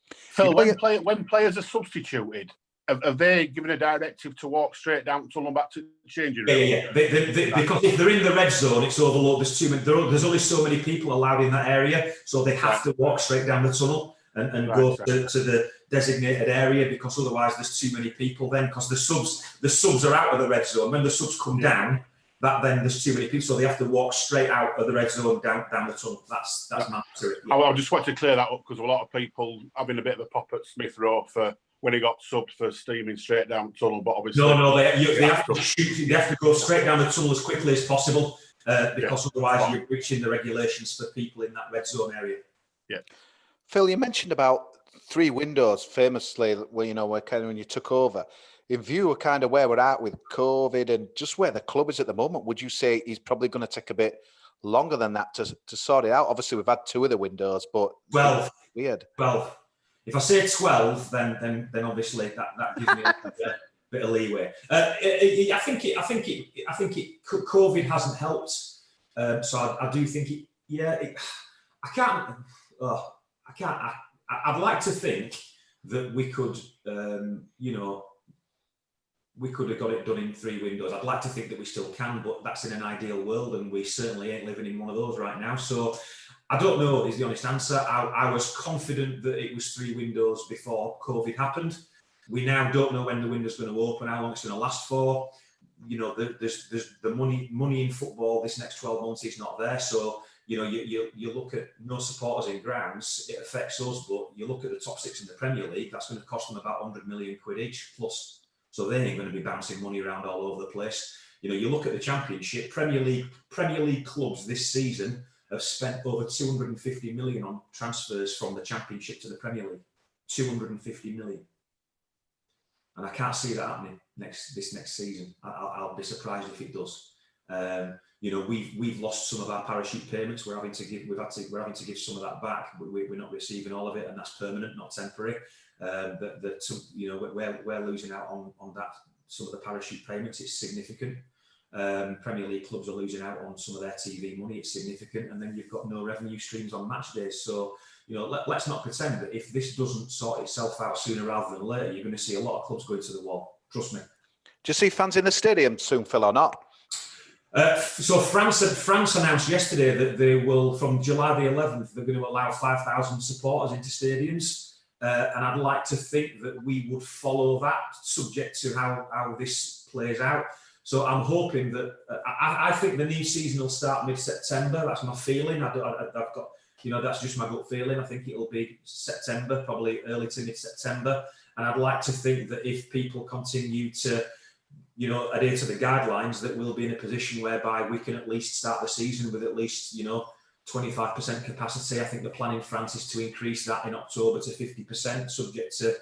Phil, when players are substituted, have they given a directive to walk straight down to back to the changing room? Yeah. Because if they're in the red zone, it's overloaded. There's too many. There's only so many people allowed in that area, so they have to walk straight down the tunnel and go to the designated area, because otherwise there's too many people then, because the subs are out of the red zone. When the subs come down, then there's too many people, so they have to walk straight out of the red zone down the tunnel. That's mandatory. Yeah. I just wanted to clear that up, because a lot of people having a bit of a pop at Smith Rowe for when he got subbed for steaming straight down the tunnel, but obviously they have to shoot. They have to go straight down the tunnel as quickly as possible, because otherwise you're breaching the regulations for people in that red zone area. Yeah. Phil, you mentioned about 3 windows famously, where when you took over. In view of kind of where we're at with COVID and just where the club is at the moment, would you say he's probably going to take a bit longer than that to sort it out? Obviously, we've had 2 of the windows, but 12. Weird. 12. If I say 12, then obviously that gives me a bit of leeway. I think COVID hasn't helped. So I do think it. Yeah, I can't. I'd like to think that we could, we could have got it done in 3 windows. I'd like to think that we still can, but that's in an ideal world, and we certainly ain't living in one of those right now. So I don't know is the honest answer. I was confident that it was 3 windows before COVID happened. We now don't know when the window's going to open, how long it's going to last for. There's the money in football this next 12 months is not there. So, you look at no supporters in grounds, it affects us, but you look at the top 6 in the Premier League, that's going to cost them about 100 million quid each plus. So they ain't going to be bouncing money around all over the place. You look at the Championship, Premier League clubs this season have spent over 250 million on transfers from the Championship to the Premier League. 250 million. And I can't see that happening this next season. I'll be surprised if it does. We've lost some of our parachute payments. We're having to give some of that back. We're not receiving all of it, and that's permanent, not temporary. We're losing out on that. Some of the parachute payments, it's significant. Premier League clubs are losing out on some of their TV money, it's significant, and then you've got no revenue streams on match days. So let's not pretend that if this doesn't sort itself out sooner rather than later, you're going to see a lot of clubs going to the wall. Trust me. Do you see fans in the stadium soon, Phil, or not? So France announced yesterday that they will, from July the 11th, they're going to allow 5,000 supporters into stadiums. And I'd like to think that we would follow that, subject to how this plays out. So I'm hoping that I think the new season will start mid-September. That's my feeling. I've got, that's just my gut feeling. I think it'll be September, probably early to mid-September. And I'd like to think that if people continue to, adhere to the guidelines, that we'll be in a position whereby we can at least start the season with at least, 25% capacity. I think the plan in France is to increase that in October to 50%, subject to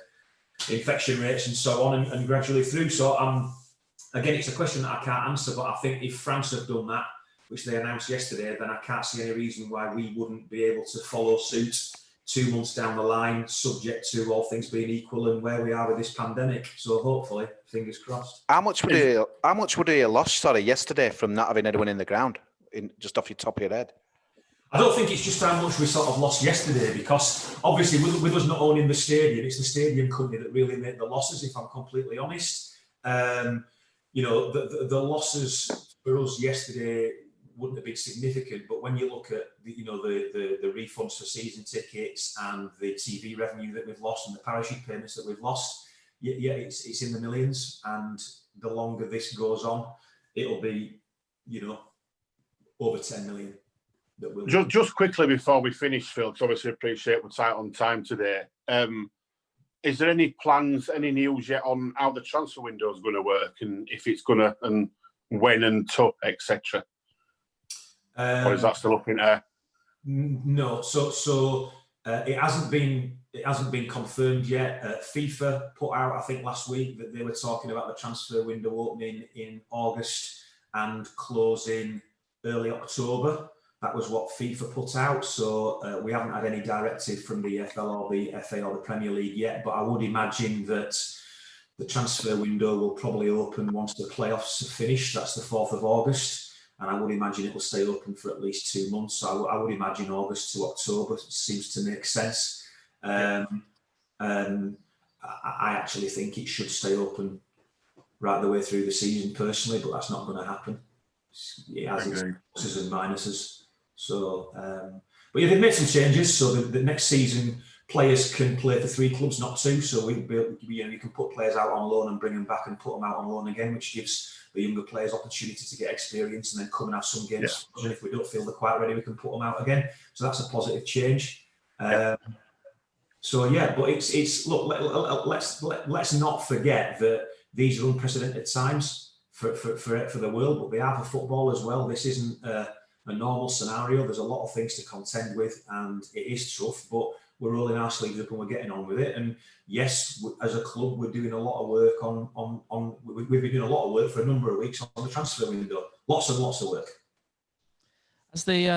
infection rates and so on, and gradually through. So again, it's a question that I can't answer, but I think if France have done that, which they announced yesterday, then I can't see any reason why we wouldn't be able to follow suit 2 months down the line, subject to all things being equal and where we are with this pandemic. So hopefully, fingers crossed. How much would you lost yesterday from not having anyone in the ground, just off your top of your head? I don't think it's just how much we sort of lost yesterday, because obviously with us not owning the stadium, it's the stadium company that really made the losses, if I'm completely honest. The losses for us yesterday wouldn't have been significant, but when you look at the refunds for season tickets and the TV revenue that we've lost and the parachute payments that we've lost, it's in the millions. And the longer this goes on, it'll be over 10 million. Just quickly before we finish, Phil, because obviously I appreciate we're tight on time today. Is there any plans, any news yet on how the transfer window is going to work, and if it's going to, and when and to, etc.? Or is that still up in air? No. So it hasn't been confirmed yet. FIFA put out, I think, last week that they were talking about the transfer window opening in August and closing early October. That was what FIFA put out. So we haven't had any directive from the EFL or the FA or the Premier League yet, but I would imagine that the transfer window will probably open once the playoffs are finished. That's the 4th of August. And I would imagine it will stay open for at least 2 months. So I would imagine August to October seems to make sense. I actually think it should stay open right the way through the season personally, but that's not going to happen. It has its pluses and minuses. So, but yeah, they've made some changes. So the next season players can play for 3 clubs, not 2. So you can put players out on loan and bring them back and put them out on loan again, which gives the younger players opportunity to get experience and then come and have some games. And if we don't feel they're quite ready, we can put them out again. So that's a positive change. So yeah, but it's look. Let's not forget that these are unprecedented times for the world, but they are for football as well. This isn't a normal scenario. There's a lot of things to contend with, and it is tough. But we're rolling our sleeves up and we're getting on with it. And yes, as a club, we're doing a lot of work we've been doing a lot of work for a number of weeks on the transfer window. Lots and lots of work. As the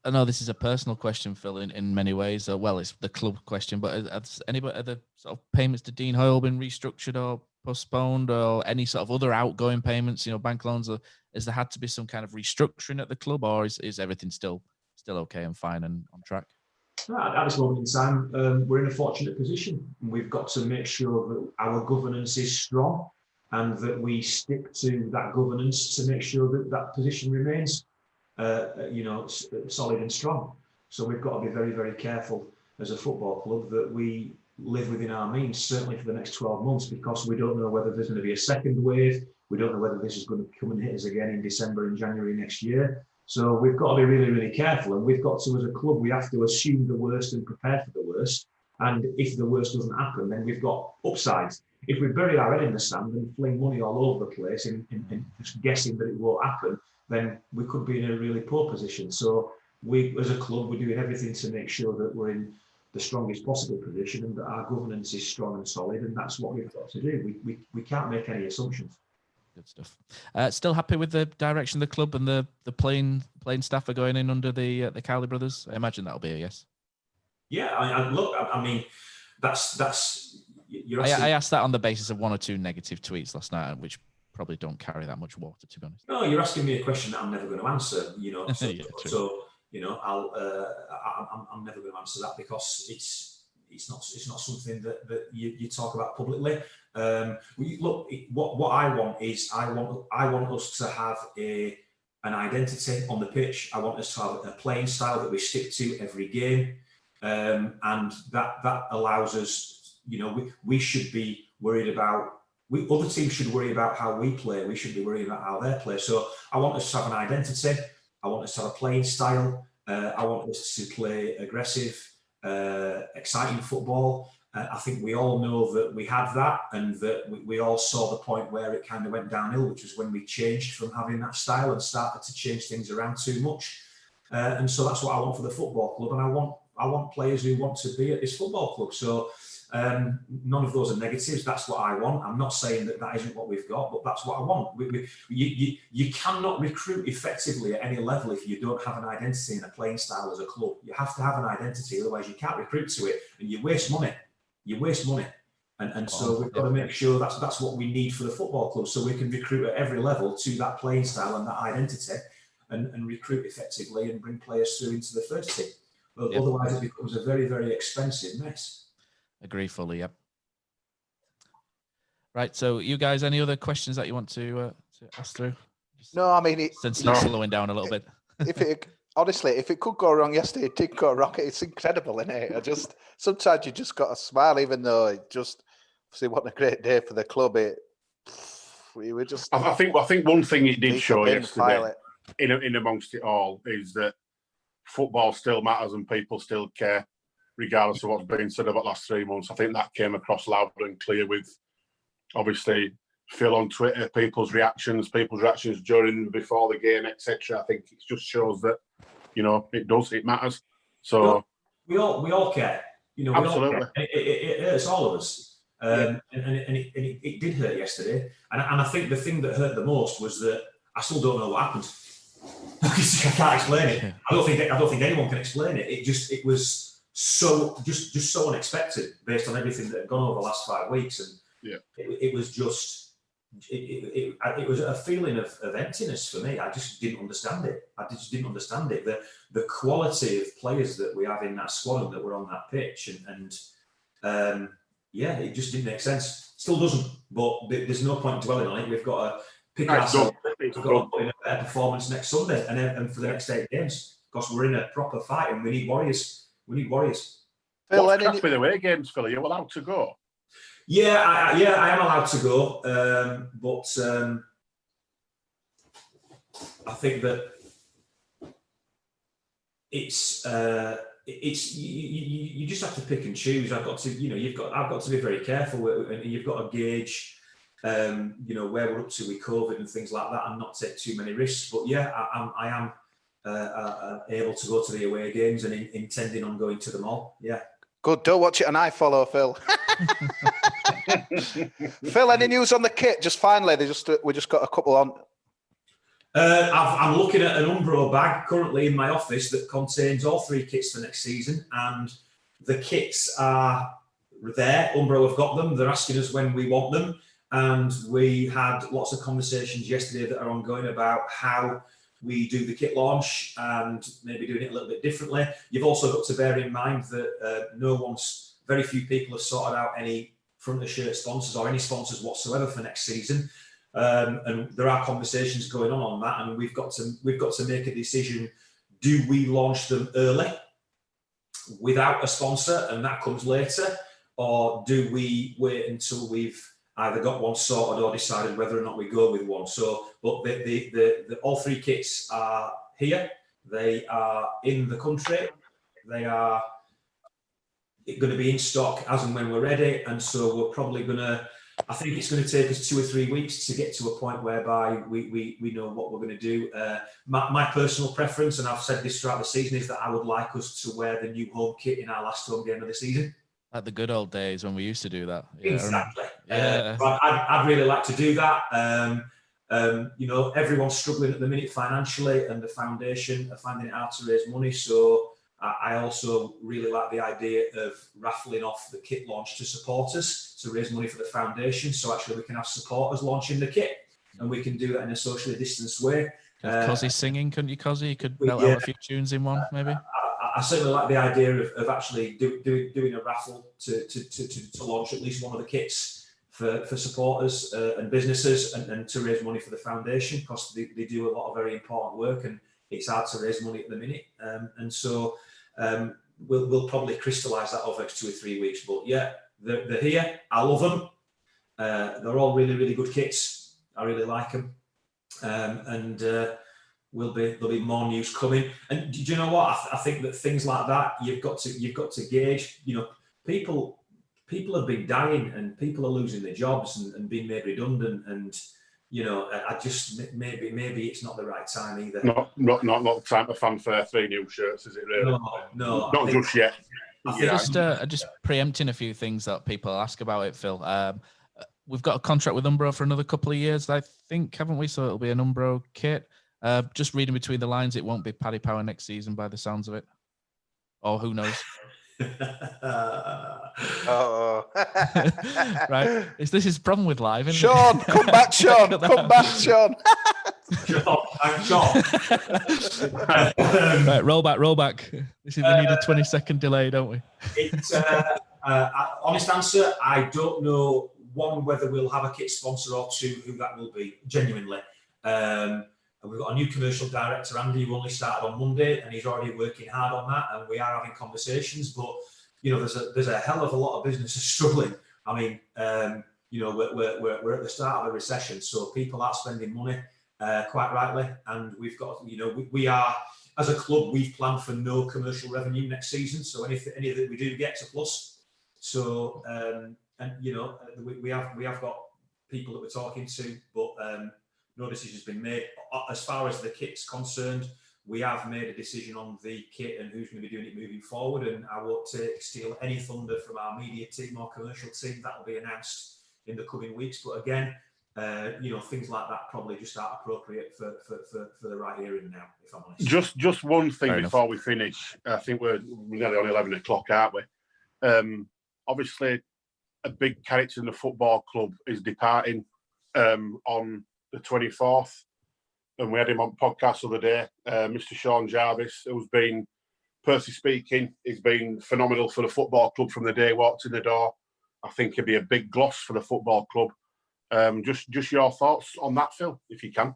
I know this is a personal question, Phil, in many ways. Well, it's the club question, but has the sort of payments to Dean Hoyle been restructured or postponed, or any sort of other outgoing payments, bank loans? Or has there had to be some kind of restructuring at the club, or is everything still okay and fine and on track? At this moment in time, we're in a fortunate position. We've got to make sure that our governance is strong and that we stick to that governance to make sure that that position remains solid and strong. So we've got to be very, very careful as a football club that we live within our means, certainly for the next 12 months, because we don't know whether there's going to be a second wave. We don't know whether this is going to come and hit us again in December and January next year. So we've got to be really, really careful. And we've got to, as a club, we have to assume the worst and prepare for the worst. And if the worst doesn't happen, then we've got upsides. If we bury our head in the sand and fling money all over the place and just guessing that it won't happen, then we could be in a really poor position. So we, as a club, we're doing everything to make sure that we're in the strongest possible position and that our governance is strong and solid. And that's what we've got to do. We can't make any assumptions. Good stuff. Still happy with the direction of the club and the playing staff are going in under the Cowley brothers? I imagine that'll be a yes. Yeah, I mean, that's. I asked that on the basis of 1 or 2 negative tweets last night, which probably don't carry that much water, to be honest. No, you're asking me a question that I'm never going to answer. I'm never going to answer that because it's not something that you talk about publicly. What I want is I want us to have an identity on the pitch. I want us to have a playing style that we stick to every game, and that allows us. We should be worried about. Other teams should worry about how we play. We should be worried about how they play. So I want us to have an identity. I want us to have a playing style. I want us to play aggressive, exciting football. I think we all know that we had that, and that we all saw the point where it kind of went downhill, which was when we changed from having that style and started to change things around too much. And so that's what I want for the football club, and I want players who want to be at this football club. So none of those are negatives. That's what I want. I'm not saying that isn't what we've got, but that's what I want. You cannot recruit effectively at any level if you don't have an identity and a playing style as a club. You have to have an identity, otherwise you can't recruit to it, and you waste money. And so we've got to make sure that's what we need for the football club, so we can recruit at every level to that playing style and that identity, and recruit effectively and bring players through into the first team. Well, otherwise it becomes a very, very expensive mess. Agree fully. Yep. Right. So, you guys, any other questions that you want to ask through? No, I mean, since it's slowing down a little bit. Honestly, if it could go wrong yesterday, it did go wrong. It's incredible, isn't it? Sometimes you just got to smile, even though it just see what a great day for the club. We were just. I think one thing it did show yesterday, in amongst it all, is that football still matters and people still care, regardless of what's been said about the last 3 months. I think that came across loud and clear with, obviously, Phil on Twitter, people's reactions during, before the game, etc. I think it just shows that, it matters. So we all care. Absolutely. We all care. It hurts all of us. And it did hurt yesterday. And I think the thing that hurt the most was that I still don't know what happened. I can't explain it. I don't think anyone can explain it. It was so unexpected based on everything that had gone over the last 5 weeks, and it was just. It was a feeling of emptiness for me. I just didn't understand it. The quality of players that we have in that squad and that were on that pitch, and it just didn't make sense. Still doesn't, but there's no point dwelling on it. We've got to pick ourselves. We've got to put in a better performance next Sunday and for the next 8 games, because we're in a proper fight and we need warriors. Phil, what's crack with away games, Phil? Are you allowed to go? Yeah, I am allowed to go, but I think that it's you just have to pick and choose. I've got to be very careful, and you've got to gauge, where we're up to with COVID and things like that, and not take too many risks. But yeah, I am able to go to the away games and intending on going to them all. Yeah. Good. Don't watch it and I follow, Phil. Phil, any news on the kit? Just finally, we just got a couple on. I'm looking at an Umbro bag currently in my office that contains all 3 kits for next season, and the kits are there. Umbro have got them. They're asking us when we want them, and we had lots of conversations yesterday that are ongoing about how we do the kit launch and maybe doing it a little bit differently. You've also got to bear in mind that very few people have sorted out any front of shirt sponsors or any sponsors whatsoever for next season. And there are conversations going on that, and we've got to make a decision. Do we launch them early without a sponsor, and that comes later, or do we wait until we've either got one sorted or decided whether or not we go with one? So, but the all 3 kits are here. They are in the country. They are going to be in stock as and when we're ready, and so we're probably going to. I think it's going to take us 2 or 3 weeks to get to a point whereby we know what we're going to do. My personal preference, and I've said this throughout the season, is that I would like us to wear the new home kit in our last home game of the season. Like the good old days when we used to do that. Yeah, exactly. Yeah. I'd really like to do that. Everyone's struggling at the minute financially, and the foundation are finding it hard to raise money. So I also really like the idea of raffling off the kit launch to supporters to raise money for the foundation. So actually we can have supporters launching the kit, and we can do that in a socially distanced way. Cozzy singing, couldn't you, Cozzy? You could belt out a few tunes in one, maybe? I certainly like the idea of actually doing a raffle to launch at least one of the kits for supporters and businesses, and to raise money for the foundation, because they do a lot of very important work, and it's hard to raise money at the minute. And so we'll probably crystallise that over 2 or 3 weeks. But yeah, they're here. I love them. They're all really, really good kits. I really like them. And there'll be more news coming. And do you know what? I think that things like that, you've got to gauge. People have been dying, and people are losing their jobs and being made redundant. And I just maybe it's not the right time either. Not the time for fanfare 3 new shirts, is it really? No, not just yet. Just preempting a few things that people ask about it, Phil. We've got a contract with Umbro for another couple of years, I think, haven't we? So it'll be an Umbro kit. Just reading between the lines, it won't be Paddy Power next season by the sounds of it. Or who knows? Right. This is the problem with live, isn't Sean, it? come back, Sean. Come back, Sean. I'm Sean. Right, roll back. We need a 20-second delay, don't we? Honest answer, I don't know, one, whether we'll have a kit sponsor, or 2, who that will be, genuinely. And we've got a new commercial director, Andy, who only started on Monday, and he's already working hard on that, and we are having conversations. But there's a hell of a lot of businesses struggling. I mean, we're at the start of a recession, so people are spending money, quite rightly, and we've got, we are, as a club, we've planned for no commercial revenue next season, so any that we do get's a plus. So we have got people that we're talking to, but no decision's been made. As far as the kit's concerned, we have made a decision on the kit and who's going to be doing it moving forward, and I won't steal any thunder from our media team or commercial team. That will be announced in the coming weeks. But again, things like that probably just aren't appropriate for the right hearing now, if I'm honest. Just one thing Fair before enough. we finish. I think we're nearly on 11 o'clock, aren't we? Obviously, a big character in the football club is departing on the 24th. And we had him on podcast the other day, Mr. Sean Jarvis, who's been, personally speaking, he's been phenomenal for the football club from the day he walked in the door. I think he'd be a big gloss for the football club. Just your thoughts on that, Phil, if you can.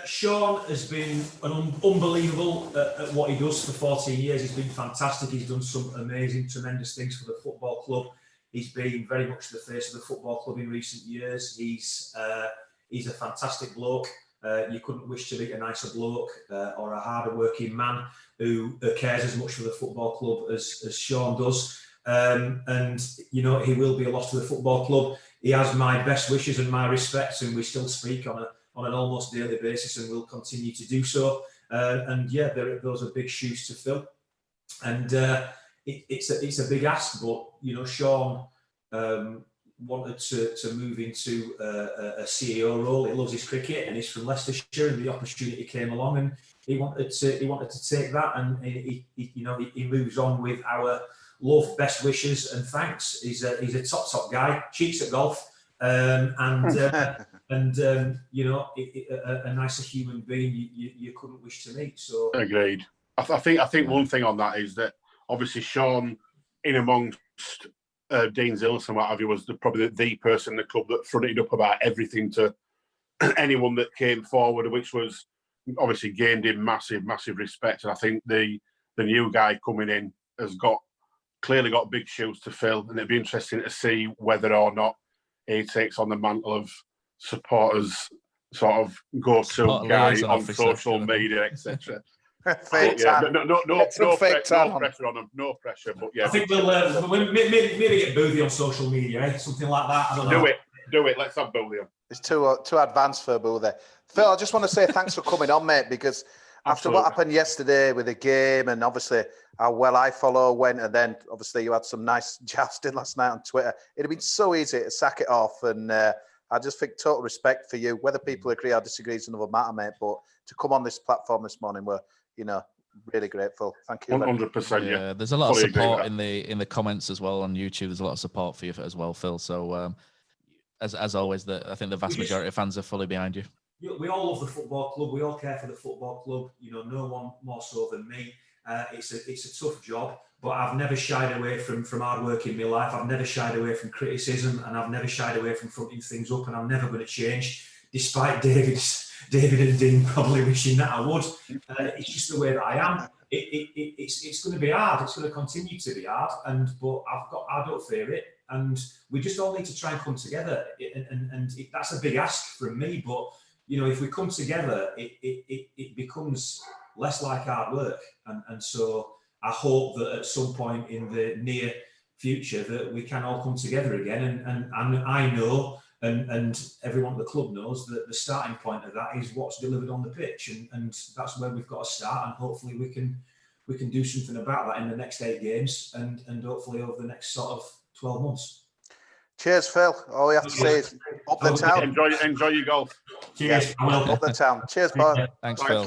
Sean has been unbelievable at what he does for 14 years. He's been fantastic. He's done some amazing, tremendous things for the football club. He's been very much the face of the football club in recent years. He's a fantastic bloke. You couldn't wish to meet a nicer bloke or a harder working man who cares as much for the football club as Sean does. And, you know, he will be a loss to the football club. He has my best wishes and my respects, and we still speak on an almost daily basis, and will continue to do so. And yeah, those are big shoes to fill. And it's a big ask, but, you know, Sean wanted to move into a CEO role. He loves his cricket and he's from Leicestershire, and the opportunity came along, and he wanted to take that, and he moves on with our love, best wishes, and thanks. He's a top guy, cheats at golf, and you know, a nicer human being you couldn't wish to meet. So agreed. I think one thing on that is that obviously Sean, in amongst Dean's illness and what have you, was probably the person in the club that fronted up about everything to anyone that came forward, which was obviously gained him massive respect. And I think the new guy coming in has clearly got big shoes to fill, and it'd be interesting to see whether or not he takes on the mantle of supporters sort of go-to guy on social media, etc. Fake tan. No pressure on him. No pressure, but yeah. I think we'll maybe get Boothie on social media, something like that. I don't know. Do it. Let's have Boothie on. It's too advanced for Boothie. Phil, I just want to say thanks for coming on, mate, because after what happened yesterday with the game, and obviously how well I went, and then obviously you had some nice jousting last night on Twitter, it'd have been so easy to sack it off. And I just think total respect for you. Whether people agree or disagree is another matter, mate. But to come on this platform this morning, we're, you know, really grateful. Thank you. 100%. Yeah, there's a lot of support in the comments as well on YouTube. There's a lot of support for you as well, Phil. So as always, I think the vast majority of fans are fully behind you. We all love the football club. We all care for the football club. You know, no one more so than me. It's a tough job, but I've never shied away from hard work in my life. I've never shied away from criticism, and I've never shied away from fronting things up, and I'm never going to change, despite David and Dean probably wishing that I would. It's just the way that I am. It's going to be hard. It's going to continue to be hard, but I don't fear it, and we just all need to try and come together. That's a big ask from me, but you know, if we come together, it becomes less like hard work, and so I hope that at some point in the near future that we can all come together again, and I know. And everyone at the club knows that the starting point of that is what's delivered on the pitch, and that's where we've got to start. And hopefully we can do something about that in the next 8 games, and hopefully over the next sort of 12 months. Cheers, Phil. All we have to say is up the town. Enjoy your golf. Cheers. Yeah, up the town. Cheers, bud. Thanks, Phil.